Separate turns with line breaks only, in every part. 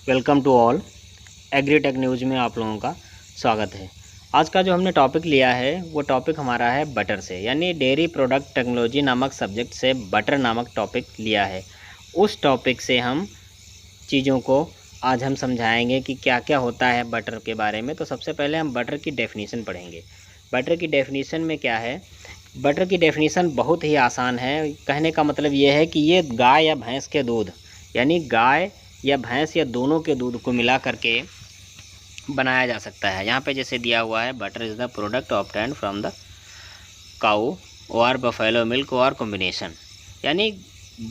Welcome to all. Agritech news में आप लोगों का स्वागत है। आज का जो हमने टॉपिक लिया है वो टॉपिक हमारा है बटर से, यानी डेयरी प्रोडक्ट टेक्नोलॉजी नामक सब्जेक्ट से बटर नामक टॉपिक लिया है। उस टॉपिक से हम चीज़ों को आज हम समझाएंगे कि क्या क्या होता है बटर के बारे में। तो सबसे पहले हम बटर की डेफिनीशन पढ़ेंगे। बटर की डेफिनीशन में क्या है, बटर की डेफिनीशन बहुत ही आसान है। कहने का मतलब ये है कि ये गाय या भैंस के दूध, यानी गाय या भैंस या दोनों के दूध को मिला करके बनाया जा सकता है। यहाँ पे जैसे दिया हुआ है, butter is the product obtained from the cow और बफेलो मिल्क और कॉम्बिनेशन, यानी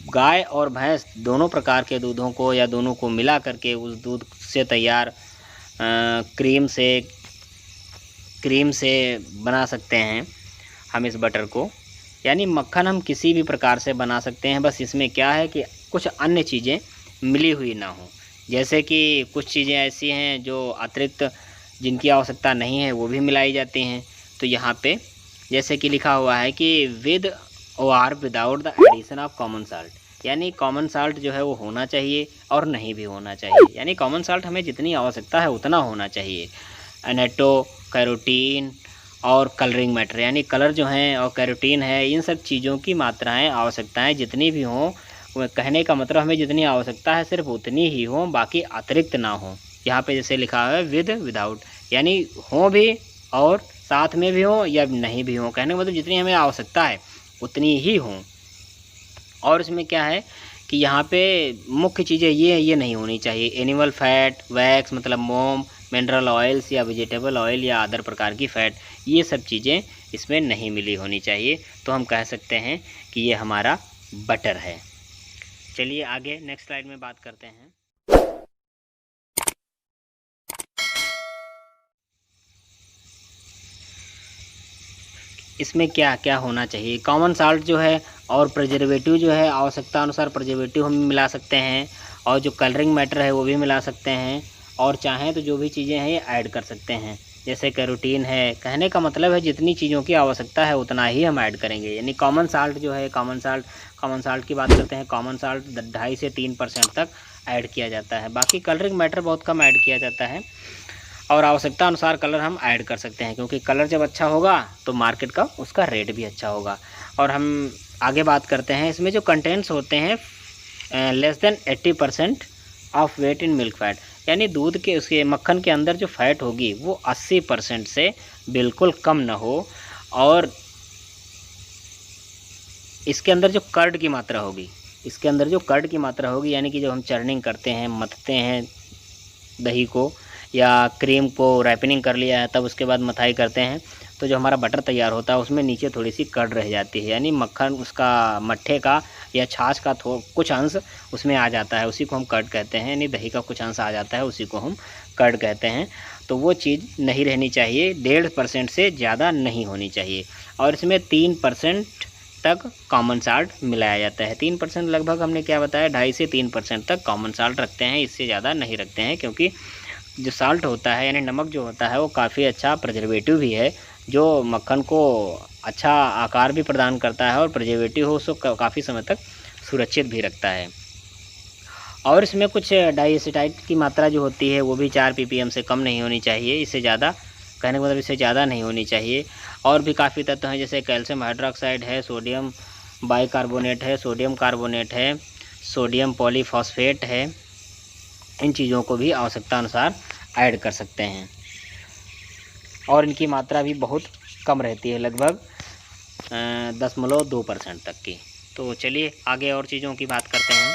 गाय और भैंस दोनों प्रकार के दूधों को या दोनों को मिला करके उस दूध से तैयार क्रीम से बना सकते हैं हम इस बटर को। यानी मक्खन हम किसी भी प्रकार से बना सकते हैं, बस इसमें क्या है कि कुछ अन्य चीज़ें मिली हुई ना हो। जैसे कि कुछ चीज़ें ऐसी हैं जो अतिरिक्त जिनकी आवश्यकता नहीं है वो भी मिलाई जाती हैं। तो यहाँ पे जैसे कि लिखा हुआ है कि विद और without the addition of common salt, यानी कॉमन साल्ट जो है वो होना चाहिए और नहीं भी होना चाहिए। यानी कॉमन साल्ट हमें जितनी आवश्यकता है उतना होना चाहिए। अनेटो, कैरोटीन और कलरिंग मैटर, यानी कलर जो हैं और कैरोटीन है, इन सब चीज़ों की मात्राएं आवश्यकताएं जितनी भी हों, कहने का मतलब हमें जितनी आवश्यकता है सिर्फ उतनी ही हो, बाकी अतिरिक्त ना हो। यहाँ पे जैसे लिखा है विद विदाउट, यानी हो भी और साथ में भी हो या नहीं भी हो, कहने का मतलब जितनी हमें आवश्यकता है उतनी ही हो। और इसमें क्या है कि यहाँ पे मुख्य चीज़ें ये नहीं होनी चाहिए। एनिमल फैट, वैक्स मतलब मोम, मिनरल ऑयल्स या वेजिटेबल ऑयल या अदर प्रकार की फ़ैट, ये सब चीज़ें इसमें नहीं मिली होनी चाहिए। तो हम कह सकते हैं कि ये हमारा बटर है। चलिए आगे नेक्स्ट स्लाइड में बात करते हैं। इसमें क्या क्या होना चाहिए। कॉमन साल्ट जो है और प्रिजर्वेटिव जो है, आवश्यकता अनुसार प्रिजर्वेटिव हम मिला सकते हैं, और जो कलरिंग मैटर है वो भी मिला सकते हैं, और चाहें तो जो भी चीज़ें हैं ये ऐड कर सकते हैं। जैसे कैरोटीन है, कहने का मतलब है जितनी चीज़ों की आवश्यकता है उतना ही हम ऐड करेंगे। यानी कॉमन साल्ट जो है, कॉमन साल्ट की बात करते हैं, कॉमन साल्ट 2.5 से 3% तक ऐड किया जाता है। बाकी कलरिंग मैटर बहुत कम ऐड किया जाता है, और आवश्यकता अनुसार कलर हम ऐड कर सकते हैं, क्योंकि कलर जब अच्छा होगा तो मार्केट का उसका रेट भी अच्छा होगा। और हम आगे बात करते हैं, इसमें जो कंटेंट्स होते हैं less than 80% of weight in milk fat, यानी दूध के उसके मक्खन के अंदर जो फैट होगी वो 80% से बिल्कुल कम ना हो, और इसके अंदर जो कर्ड की मात्रा होगी, यानी कि जब हम चर्निंग करते हैं, मथते हैं दही को या क्रीम को, रैपनिंग कर लिया है तब उसके बाद मथाई करते हैं, तो जो हमारा बटर तैयार होता है उसमें नीचे थोड़ी सी कर्ड रह जाती है, यानी मक्खन उसका मट्ठे का या छाछ का कुछ अंश उसमें आ जाता है, उसी को हम कर्ड कहते हैं। यानी दही का कुछ अंश आ जाता है, उसी को हम कर्ड कहते हैं। तो वो चीज़ नहीं रहनी चाहिए, 1.5% से ज़्यादा नहीं होनी चाहिए। और इसमें 3% तक कॉमन साल्ट मिलाया जाता है। 3% लगभग हमने क्या बताया, 2.5 से 3% तक कॉमन साल्ट रखते हैं, इससे ज़्यादा नहीं रखते हैं, क्योंकि जो साल्ट होता है यानी नमक जो होता है वो काफ़ी अच्छा प्रिजर्वेटिव भी है, जो मक्खन को अच्छा आकार भी प्रदान करता है, और प्रिजर्वेटिव हो उसको काफ़ी समय तक सुरक्षित भी रखता है। और इसमें कुछ डाइएसिटाइट की मात्रा जो होती है वो भी 4 ppm से कम नहीं होनी चाहिए, इससे ज़्यादा, कहने का मतलब इससे ज़्यादा नहीं होनी चाहिए। और भी काफ़ी तत्व हैं, जैसे कैल्शियम हाइड्रोक्साइड है, सोडियम बाइकार्बोनेट है, सोडियम कार्बोनेट है, सोडियम पॉलीफॉस्फेट है, इन चीज़ों को भी आवश्यकता अनुसार ऐड कर सकते हैं, और इनकी मात्रा भी बहुत कम रहती है, लगभग 0.2% तक की। तो चलिए आगे और चीज़ों की बात करते हैं।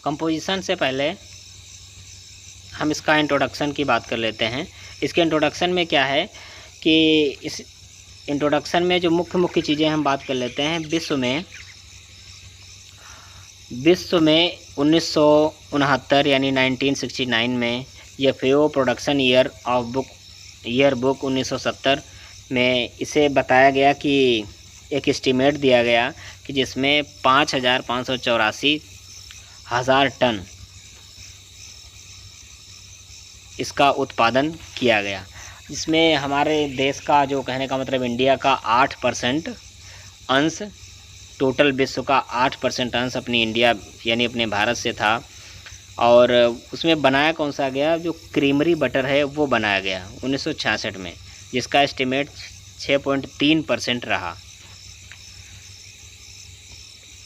कंपोजिशन से पहले हम इसका इंट्रोडक्शन की बात कर लेते हैं। इसके इंट्रोडक्शन में क्या है कि इस इंट्रोडक्शन में जो मुख्य चीज़ें हम बात कर लेते हैं। विश्व में 1969 यानी 1969 में FAO प्रोडक्शन ईयर बुक 1970 में इसे बताया गया कि एक एस्टीमेट दिया गया कि जिसमें 5,584,000 टन इसका उत्पादन किया गया, जिसमें हमारे देश का, जो कहने का मतलब इंडिया का 8% अंश, टोटल विश्व का 8% अंश अपनी इंडिया यानी अपने भारत से था। और उसमें बनाया कौन सा गया, जो क्रीमरी बटर है वो बनाया गया 1966 में, जिसका एस्टिमेट 6.3% रहा।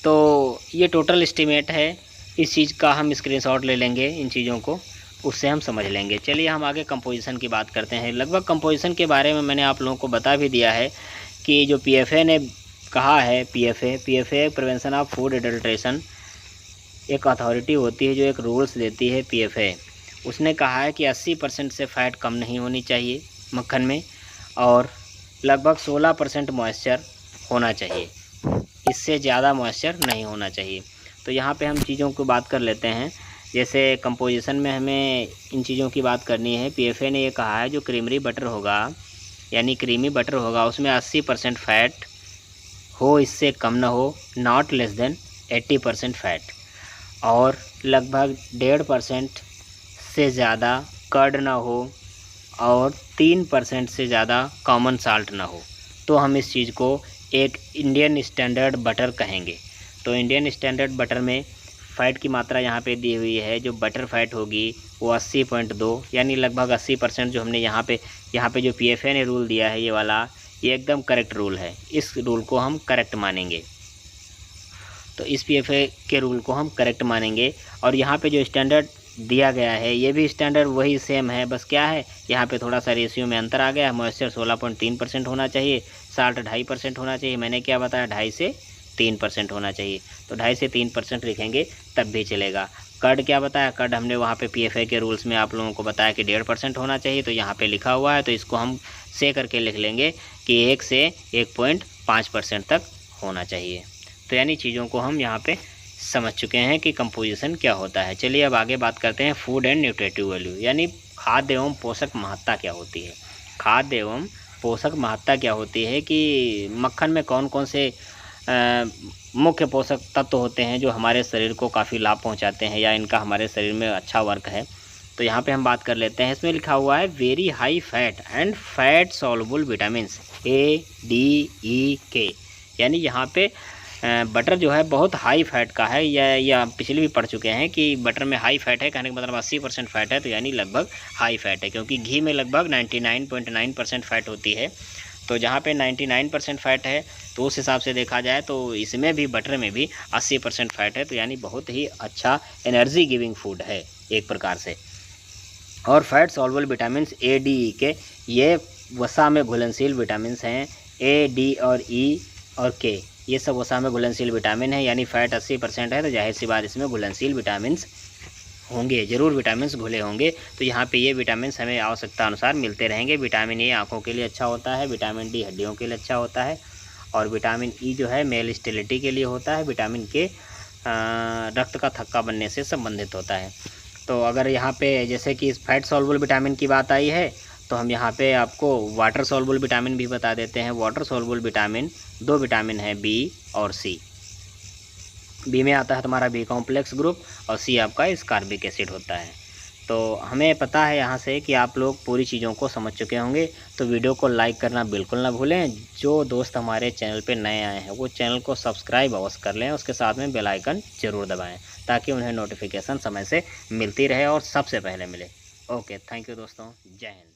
तो ये टोटल एस्टिमेट है, इस चीज़ का हम स्क्रीनशॉट ले लेंगे, इन चीज़ों को उससे हम समझ लेंगे। चलिए हम आगे कंपोजिशन की बात करते हैं। लगभग कंपोजिशन के बारे में मैंने आप लोगों को बता भी दिया है कि जो PFA ने कहा है, PFA prevention of food adulteration एक अथॉरिटी होती है जो एक रूल्स देती है PFA। उसने कहा है कि 80% से फ़ैट कम नहीं होनी चाहिए मक्खन में, और लगभग 16% मॉइस्चर होना चाहिए, इससे ज़्यादा मॉइस्चर नहीं होना चाहिए। तो यहाँ पे हम चीज़ों को बात कर लेते हैं। जैसे कंपोजिशन में हमें इन चीज़ों की बात करनी है। PFA ने ये कहा है जो क्रीमरी बटर होगा, यानी क्रीमी बटर होगा, उसमें 80% फ़ैट हो, इससे कम ना हो, नॉट लेस देन 80% फ़ैट, और लगभग 1.5% से ज़्यादा कर्ड ना हो, और 3% से ज़्यादा कॉमन साल्ट ना हो। तो हम इस चीज़ को एक इंडियन स्टैंडर्ड बटर कहेंगे। तो इंडियन स्टैंडर्ड बटर में फ़ैट की मात्रा यहाँ पे दी हुई है, जो बटर फ़ैट होगी वो 80.2, यानी लगभग 80% जो हमने यहाँ पे जो PFA ने रूल दिया है, ये वाला, ये एकदम करेक्ट रूल है। इस रूल को हम करेक्ट मानेंगे। तो इस PFA के रूल को हम करेक्ट मानेंगे। और यहाँ पे जो स्टैंडर्ड दिया गया है, ये भी स्टैंडर्ड वही सेम है, बस क्या है यहाँ पे थोड़ा सा रेशियो में अंतर आ गया है। मॉइस्चर 16.3% होना चाहिए, साल्ट 2.5% होना चाहिए। मैंने क्या बताया, 2.5 से 3% होना चाहिए। तो 2.5 से 3% लिखेंगे तब भी चलेगा। कर्ड क्या बताया, कर्ड हमने वहाँ पे PFA के रूल्स में आप लोगों को बताया कि 1.5% होना चाहिए, तो यहाँ पे लिखा हुआ है, तो इसको हम से करके लिख लेंगे कि 1 से 1.5% तक होना चाहिए। तो यानी चीज़ों को हम यहाँ पे समझ चुके हैं कि कंपोजिशन क्या होता है। चलिए अब आगे बात करते हैं फूड एंड न्यूट्रिटिव वैल्यू, यानी खाद्य एवं पोषक महत्ता क्या होती है। खाद्य एवं पोषक महत्ता क्या होती है कि मक्खन में कौन कौन से मुख्य पोषक तत्व होते हैं जो हमारे शरीर को काफ़ी लाभ पहुंचाते हैं, या इनका हमारे शरीर में अच्छा वर्क है। तो यहाँ पे हम बात कर लेते हैं। इसमें लिखा हुआ है very high fat and fat soluble vitamins ADEK, यानी यहाँ पे बटर जो है बहुत हाई फैट का है, या पिछले भी पढ़ चुके हैं कि बटर में हाई फैट है, कहने का मतलब 80% फैट है, तो यानी लगभग हाई फैट है, क्योंकि घी में लगभग 99.9% फैट होती है। तो जहाँ पे 99% फ़ैट है, तो उस हिसाब से देखा जाए तो इसमें भी, बटर में भी 80% फ़ैट है, तो यानी बहुत ही अच्छा एनर्जी गिविंग फूड है एक प्रकार से। और फैट सॉल्युबल विटामिन्स ADEK, ये वसा में घुलनशील विटामिन्स हैं। A, D और E और K, ये सब वसा में घुलनशील विटामिन है, यानी फ़ैट 80% है, तो जाहिर सी बात इसमें घुलनशील विटामिन्स होंगे, ज़रूर विटामिन्स घुले होंगे। तो यहाँ पे ये विटामिन्स हमें आवश्यकता अनुसार मिलते रहेंगे। विटामिन A आँखों के लिए अच्छा होता है, विटामिन D हड्डियों के लिए अच्छा होता है, और विटामिन E जो है मेल स्टेरिलिटी के लिए होता है। विटामिन K रक्त का थक्का बनने से संबंधित होता है। तो अगर यहाँ पे जैसे कि इस फैट सॉल्युबल विटामिन की बात आई है, तो हम यहाँ पे आपको वाटर सॉल्युबल विटामिन भी बता देते हैं। वाटर सॉल्युबल विटामिन 2 विटामिन है, B और C। बी में आता है तुम्हारा बी कॉम्प्लेक्स ग्रुप, और सी आपका स्कार्बिक एसिड होता है। तो हमें पता है यहाँ से कि आप लोग पूरी चीज़ों को समझ चुके होंगे। तो वीडियो को लाइक करना बिल्कुल ना भूलें। जो दोस्त हमारे चैनल पे नए आए हैं वो चैनल को सब्सक्राइब अवश्य कर लें, उसके साथ में बेल आइकन ज़रूर दबाएं, ताकि उन्हें नोटिफिकेशन समय से मिलती रहे और सबसे पहले मिले। ओके, थैंक यू दोस्तों, जय हिंद।